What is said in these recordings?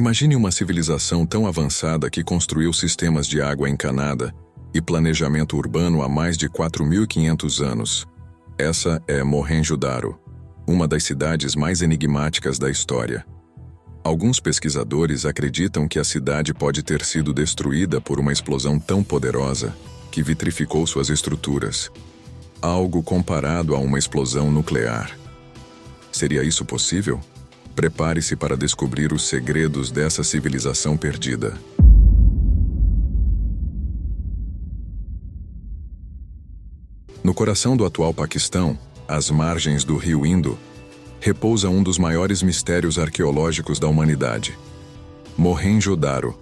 Imagine uma civilização tão avançada que construiu sistemas de água encanada e planejamento urbano há mais de 4.500 anos. Essa é Mohenjo-Daro, uma das cidades mais enigmáticas da história. Alguns pesquisadores acreditam que a cidade pode ter sido destruída por uma explosão tão poderosa que vitrificou suas estruturas, algo comparado a uma explosão nuclear. Seria isso possível? Prepare-se para descobrir os segredos dessa civilização perdida. No coração do atual Paquistão, às margens do rio Indo, repousa um dos maiores mistérios arqueológicos da humanidade. Mohenjo-Daro.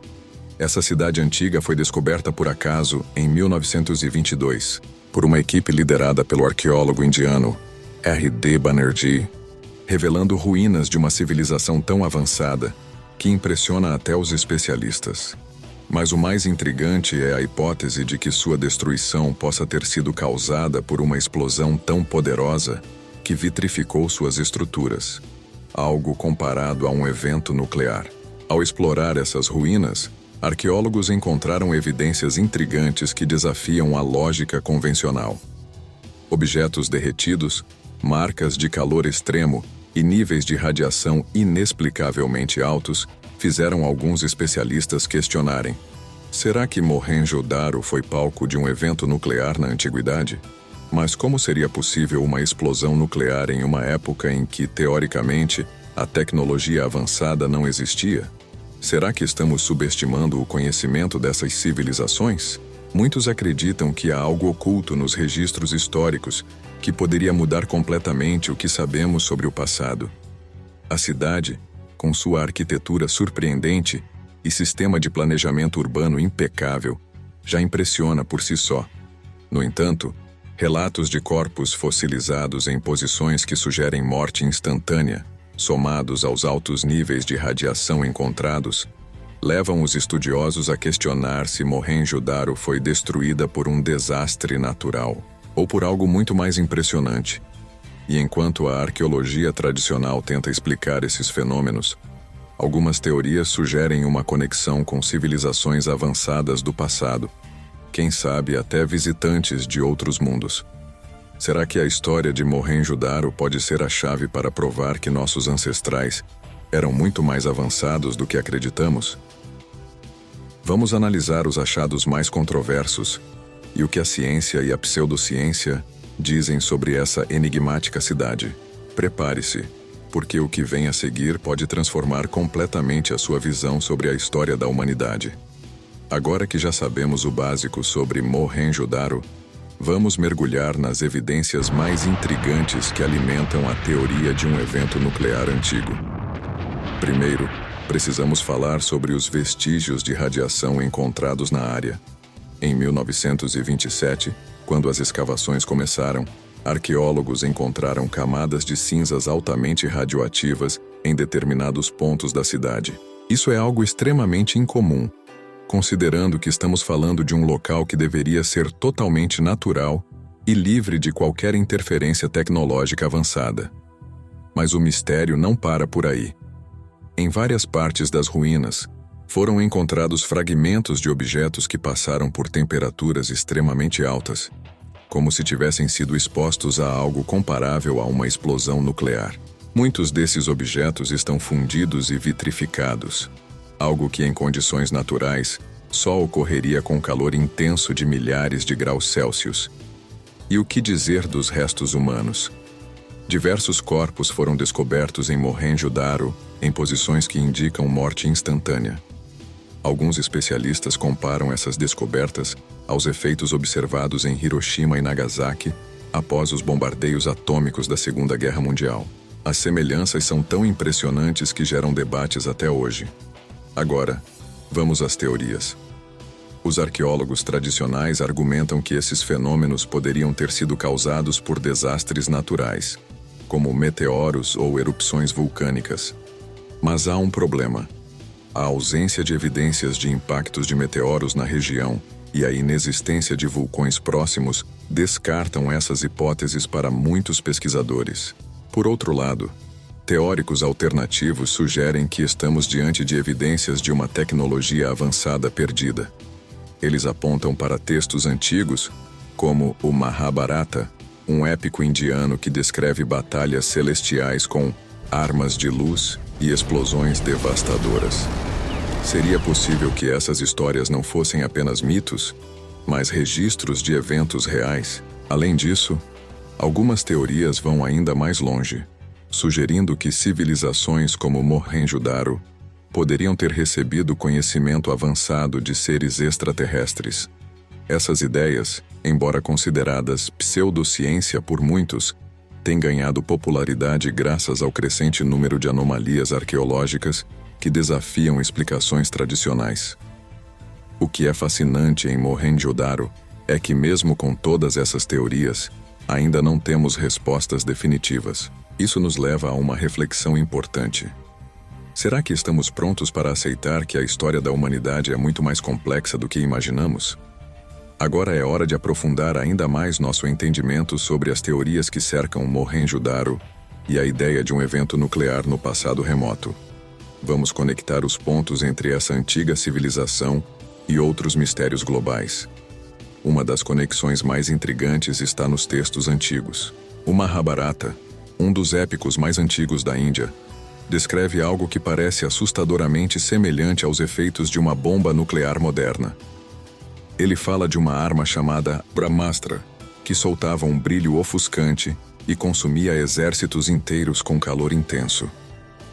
Essa cidade antiga foi descoberta por acaso em 1922, por uma equipe liderada pelo arqueólogo indiano R.D. Banerjee, revelando ruínas de uma civilização tão avançada que impressiona até os especialistas. Mas o mais intrigante é a hipótese de que sua destruição possa ter sido causada por uma explosão tão poderosa que vitrificou suas estruturas, algo comparado a um evento nuclear. Ao explorar essas ruínas, arqueólogos encontraram evidências intrigantes que desafiam a lógica convencional. Objetos derretidos, marcas de calor extremo e níveis de radiação inexplicavelmente altos fizeram alguns especialistas questionarem: será que Mohenjo-Daro foi palco de um evento nuclear na antiguidade? Mas como seria possível uma explosão nuclear em uma época em que, teoricamente, a tecnologia avançada não existia? Será que estamos subestimando o conhecimento dessas civilizações? Muitos acreditam que há algo oculto nos registros históricos que poderia mudar completamente o que sabemos sobre o passado. A cidade, com sua arquitetura surpreendente e sistema de planejamento urbano impecável, já impressiona por si só. No entanto, relatos de corpos fossilizados em posições que sugerem morte instantânea, somados aos altos níveis de radiação encontrados, levam os estudiosos a questionar se Mohenjo-Daro foi destruída por um desastre natural ou por algo muito mais impressionante. E enquanto a arqueologia tradicional tenta explicar esses fenômenos, algumas teorias sugerem uma conexão com civilizações avançadas do passado, quem sabe até visitantes de outros mundos. Será que a história de Mohenjo-Daro pode ser a chave para provar que nossos ancestrais eram muito mais avançados do que acreditamos? Vamos analisar os achados mais controversos e o que a ciência e a pseudociência dizem sobre essa enigmática cidade. Prepare-se, porque o que vem a seguir pode transformar completamente a sua visão sobre a história da humanidade. Agora que já sabemos o básico sobre Mohenjo-Daro, vamos mergulhar nas evidências mais intrigantes que alimentam a teoria de um evento nuclear antigo. Primeiro, precisamos falar sobre os vestígios de radiação encontrados na área. Em 1927, quando as escavações começaram, arqueólogos encontraram camadas de cinzas altamente radioativas em determinados pontos da cidade. Isso é algo extremamente incomum, considerando que estamos falando de um local que deveria ser totalmente natural e livre de qualquer interferência tecnológica avançada. Mas o mistério não para por aí. Em várias partes das ruínas, foram encontrados fragmentos de objetos que passaram por temperaturas extremamente altas, como se tivessem sido expostos a algo comparável a uma explosão nuclear. Muitos desses objetos estão fundidos e vitrificados, algo que em condições naturais só ocorreria com calor intenso de milhares de graus Celsius. E o que dizer dos restos humanos? Diversos corpos foram descobertos em Mohenjo-Daro em posições que indicam morte instantânea. Alguns especialistas comparam essas descobertas aos efeitos observados em Hiroshima e Nagasaki após os bombardeios atômicos da Segunda Guerra Mundial. As semelhanças são tão impressionantes que geram debates até hoje. Agora, vamos às teorias. Os arqueólogos tradicionais argumentam que esses fenômenos poderiam ter sido causados por desastres naturais, como meteoros ou erupções vulcânicas. Mas há um problema. A ausência de evidências de impactos de meteoros na região e a inexistência de vulcões próximos descartam essas hipóteses para muitos pesquisadores. Por outro lado, Teóricos alternativos sugerem que estamos diante de evidências de uma tecnologia avançada perdida. Eles apontam para textos antigos, como o Mahabharata, um épico indiano que descreve batalhas celestiais com armas de luz e explosões devastadoras. Seria possível que essas histórias não fossem apenas mitos, mas registros de eventos reais? Além disso, algumas teorias vão ainda mais longe, sugerindo que civilizações como Mohenjo-Daro poderiam ter recebido conhecimento avançado de seres extraterrestres. Essas ideias, embora consideradas pseudociência por muitos, têm ganhado popularidade graças ao crescente número de anomalias arqueológicas que desafiam explicações tradicionais. O que é fascinante em Mohenjo-Daro é que, mesmo com todas essas teorias, ainda não temos respostas definitivas. Isso nos leva a uma reflexão importante. Será que estamos prontos para aceitar que a história da humanidade é muito mais complexa do que imaginamos? Agora é hora de aprofundar ainda mais nosso entendimento sobre as teorias que cercam Mohenjo-Daro e a ideia de um evento nuclear no passado remoto. Vamos conectar os pontos entre essa antiga civilização e outros mistérios globais. Uma das conexões mais intrigantes está nos textos antigos. O Mahabharata, um dos épicos mais antigos da Índia, descreve algo que parece assustadoramente semelhante aos efeitos de uma bomba nuclear moderna. Ele fala de uma arma chamada Brahmastra, que soltava um brilho ofuscante e consumia exércitos inteiros com calor intenso.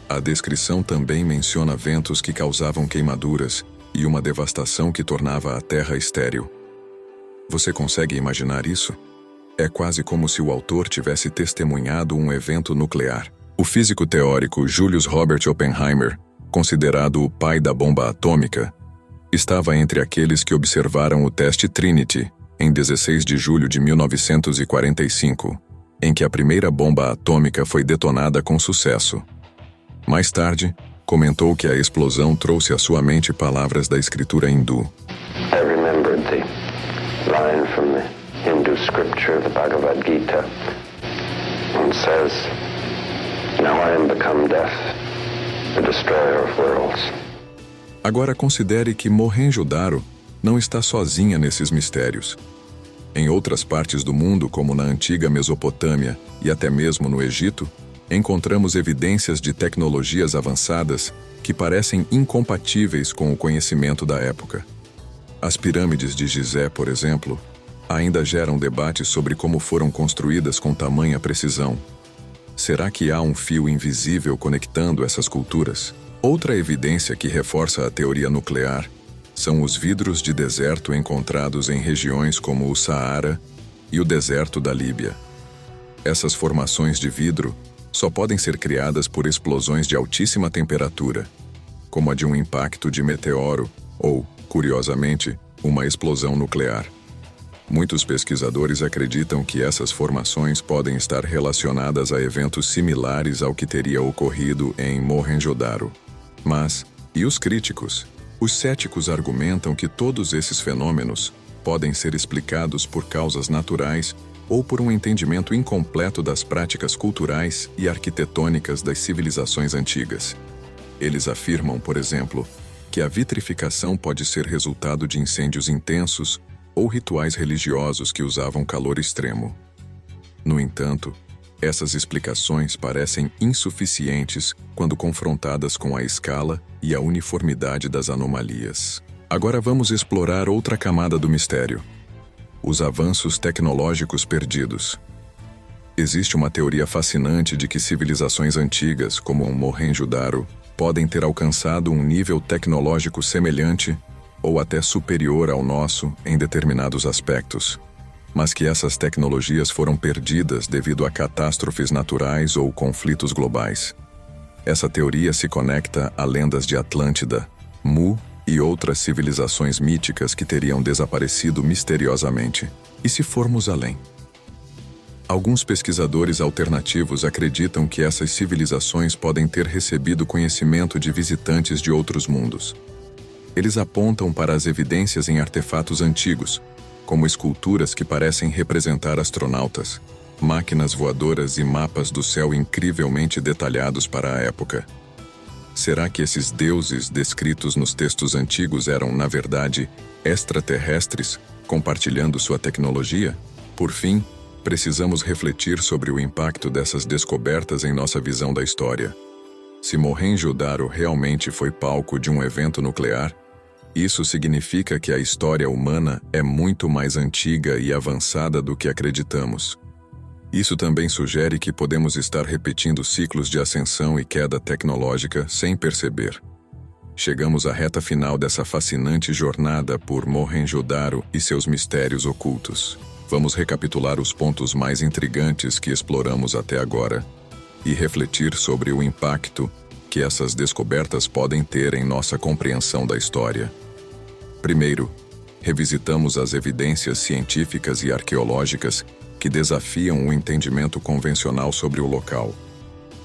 A descrição também menciona ventos que causavam queimaduras e uma devastação que tornava a terra estéril. Você consegue imaginar isso? É quase como se o autor tivesse testemunhado um evento nuclear. O físico teórico Julius Robert Oppenheimer, considerado o pai da bomba atômica, estava entre aqueles que observaram o teste Trinity, em 16 de julho de 1945, em que a primeira bomba atômica foi detonada com sucesso. Mais tarde, comentou que a explosão trouxe à sua mente palavras da escritura hindu. I remembered the line from the Hindu scripture, the Bhagavad Gita, and says, "Now I am become death, the destroyer of worlds." Agora considere que Mohenjo-Daro não está sozinha nesses mistérios. Em outras partes do mundo, como na antiga Mesopotâmia e até mesmo no Egito, encontramos evidências de tecnologias avançadas que parecem incompatíveis com o conhecimento da época. As pirâmides de Gizé, por exemplo, ainda geram debates sobre como foram construídas com tamanha precisão. Será que há um fio invisível conectando essas culturas? Outra evidência que reforça a teoria nuclear são os vidros de deserto encontrados em regiões como o Saara e o deserto da Líbia. Essas formações de vidro só podem ser criadas por explosões de altíssima temperatura, como a de um impacto de meteoro ou, curiosamente, uma explosão nuclear. Muitos pesquisadores acreditam que essas formações podem estar relacionadas a eventos similares ao que teria ocorrido em Mohenjo-Daro. Mas, e os críticos? Os céticos argumentam que todos esses fenômenos podem ser explicados por causas naturais ou por um entendimento incompleto das práticas culturais e arquitetônicas das civilizações antigas. Eles afirmam, por exemplo, que a vitrificação pode ser resultado de incêndios intensos ou rituais religiosos que usavam calor extremo. No entanto, essas explicações parecem insuficientes quando confrontadas com a escala e a uniformidade das anomalias. Agora vamos explorar outra camada do mistério: os avanços tecnológicos perdidos. Existe uma teoria fascinante de que civilizações antigas, como o Mohenjo-Daro, podem ter alcançado um nível tecnológico semelhante ou até superior ao nosso em determinados aspectos, mas que essas tecnologias foram perdidas devido a catástrofes naturais ou conflitos globais. Essa teoria se conecta a lendas de Atlântida, Mu e outras civilizações míticas que teriam desaparecido misteriosamente. E se formos além? Alguns pesquisadores alternativos acreditam que essas civilizações podem ter recebido conhecimento de visitantes de outros mundos. Eles apontam para as evidências em artefatos antigos, como esculturas que parecem representar astronautas, máquinas voadoras e mapas do céu incrivelmente detalhados para a época. Será que esses deuses descritos nos textos antigos eram, na verdade, extraterrestres, compartilhando sua tecnologia? Por fim, precisamos refletir sobre o impacto dessas descobertas em nossa visão da história. Se Mohenjo-Daro realmente foi palco de um evento nuclear, isso significa que a história humana é muito mais antiga e avançada do que acreditamos. Isso também sugere que podemos estar repetindo ciclos de ascensão e queda tecnológica sem perceber. Chegamos à reta final dessa fascinante jornada por Mohenjo-Daro e seus mistérios ocultos. Vamos recapitular os pontos mais intrigantes que exploramos até agora e refletir sobre o impacto que essas descobertas podem ter em nossa compreensão da história. Primeiro, revisitamos as evidências científicas e arqueológicas que desafiam o entendimento convencional sobre o local.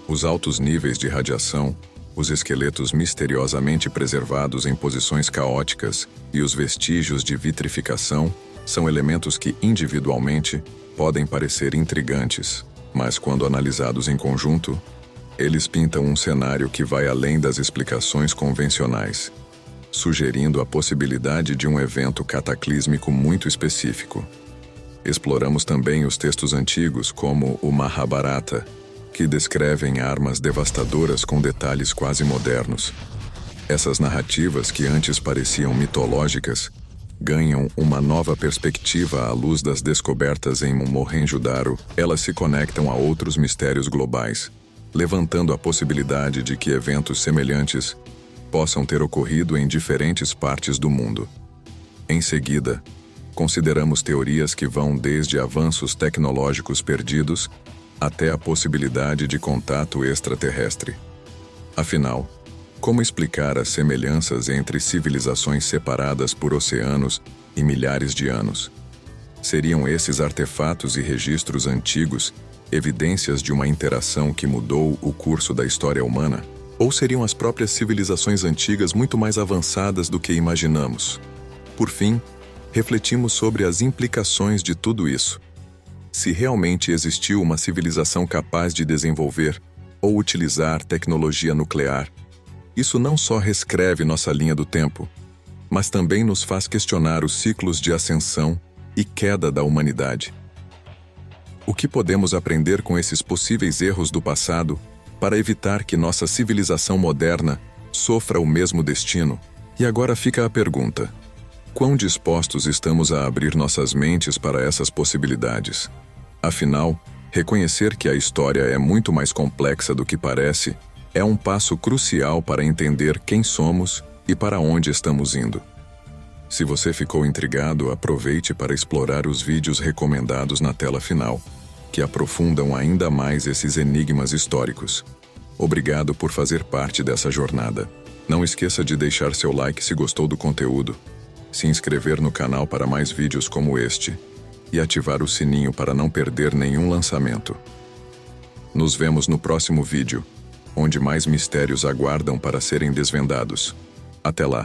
Os altos níveis de radiação, os esqueletos misteriosamente preservados em posições caóticas e os vestígios de vitrificação são elementos que, individualmente, podem parecer intrigantes, mas quando analisados em conjunto, eles pintam um cenário que vai além das explicações convencionais, sugerindo a possibilidade de um evento cataclísmico muito específico. Exploramos também os textos antigos, como o Mahabharata, que descrevem armas devastadoras com detalhes quase modernos. Essas narrativas, que antes pareciam mitológicas, ganham uma nova perspectiva à luz das descobertas em Mohenjo-Daro. Elas se conectam a outros mistérios globais, levantando a possibilidade de que eventos semelhantes possam ter ocorrido em diferentes partes do mundo. Em seguida, consideramos teorias que vão desde avanços tecnológicos perdidos até a possibilidade de contato extraterrestre. Afinal, como explicar as semelhanças entre civilizações separadas por oceanos e milhares de anos? Seriam esses artefatos e registros antigos evidências de uma interação que mudou o curso da história humana? Ou seriam as próprias civilizações antigas muito mais avançadas do que imaginamos? Por fim, refletimos sobre as implicações de tudo isso. Se realmente existiu uma civilização capaz de desenvolver ou utilizar tecnologia nuclear, isso não só reescreve nossa linha do tempo, mas também nos faz questionar os ciclos de ascensão e queda da humanidade. O que podemos aprender com esses possíveis erros do passado para evitar que nossa civilização moderna sofra o mesmo destino? E agora fica a pergunta: quão dispostos estamos a abrir nossas mentes para essas possibilidades? Afinal, reconhecer que a história é muito mais complexa do que parece é um passo crucial para entender quem somos e para onde estamos indo. Se você ficou intrigado, aproveite para explorar os vídeos recomendados na tela final, que aprofundam ainda mais esses enigmas históricos. Obrigado por fazer parte dessa jornada. Não esqueça de deixar seu like se gostou do conteúdo, se inscrever no canal para mais vídeos como este e ativar o sininho para não perder nenhum lançamento. Nos vemos no próximo vídeo, onde mais mistérios aguardam para serem desvendados. Até lá!